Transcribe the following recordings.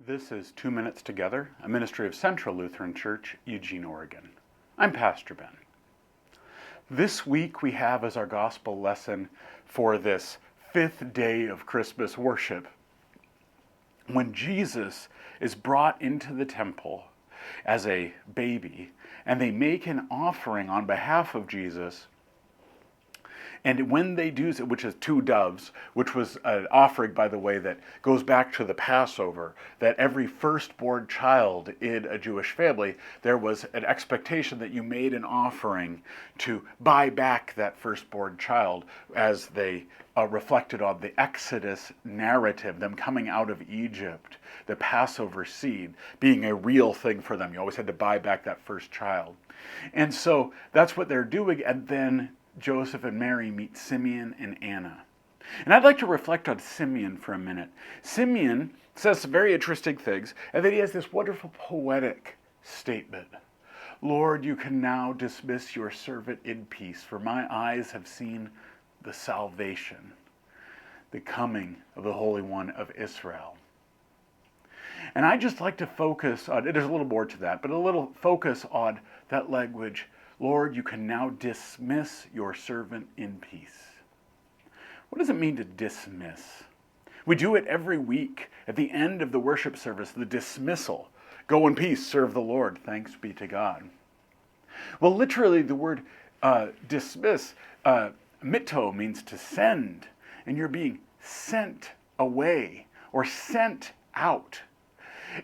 This is 2 Minutes Together, a ministry of Central Lutheran Church, Eugene, Oregon. I'm Pastor Ben. This week we have as our gospel lesson for this fifth day of Christmas worship, when Jesus is brought into the temple as a baby, and they make an offering on behalf of Jesus. And when they do, which is 2 doves, which was an offering, by the way, that goes back to the Passover, that every firstborn child in a Jewish family, there was an expectation that you made an offering to buy back that firstborn child as they reflected on the Exodus narrative, them coming out of Egypt, the Passover seed being a real thing for them. You always had to buy back that first child. And so that's what they're doing, and then Joseph and Mary meet Simeon and Anna. And I'd like to reflect on Simeon for a minute. Simeon says some very interesting things, and then he has this wonderful poetic statement. Lord, you can now dismiss your servant in peace, for my eyes have seen the salvation, the coming of the Holy One of Israel. And I just like to focus on, there's a little more to that, but a little focus on that language. Lord, you can now dismiss your servant in peace. What does it mean to dismiss? We do it every week at the end of the worship service, the dismissal. Go in peace, serve the Lord, thanks be to God. Well, literally the word dismiss, mitto, means to send, and you're being sent away or sent out.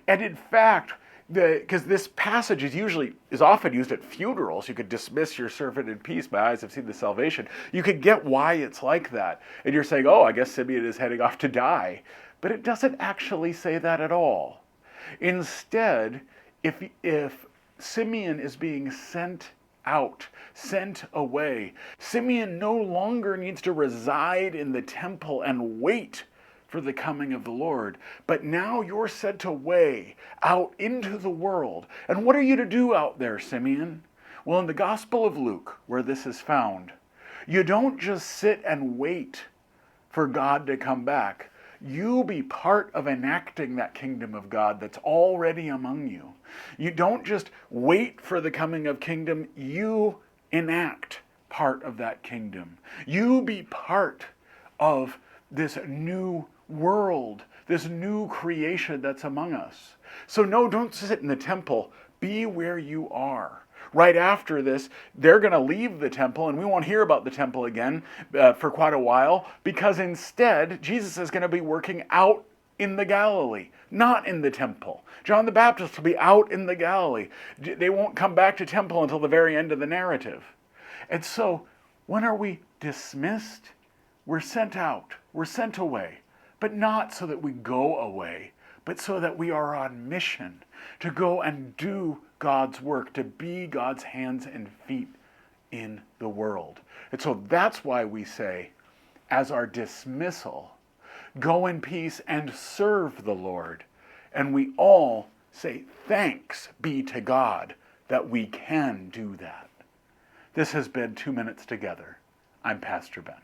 And in fact, because this passage is often used at funerals. You could dismiss your servant in peace. My eyes have seen the salvation. You could get why it's like that. And you're saying, oh, I guess Simeon is heading off to die. But it doesn't actually say that at all. Instead, if Simeon is being sent out, sent away, Simeon no longer needs to reside in the temple and wait for the coming of the Lord. But now you're sent away out into the world. And what are you to do out there, Simeon? Well, in the Gospel of Luke, where this is found, you don't just sit and wait for God to come back. You be part of enacting that kingdom of God that's already among you. You don't just wait for the coming of kingdom, you enact part of that kingdom. You be part of this new world, this new creation that's among us. So no, don't sit in the temple. Be where you are. Right after this, they're going to leave the temple, and we won't hear about the temple again for quite a while, because instead, Jesus is going to be working out in the Galilee, not in the temple. John the Baptist will be out in the Galilee. They won't come back to temple until the very end of the narrative. And so, when are we dismissed? We're sent out. We're sent away. But not so that we go away, but so that we are on mission to go and do God's work, to be God's hands and feet in the world. And so that's why we say, as our dismissal, go in peace and serve the Lord. And we all say, thanks be to God that we can do that. This has been 2 Minutes Together. I'm Pastor Ben.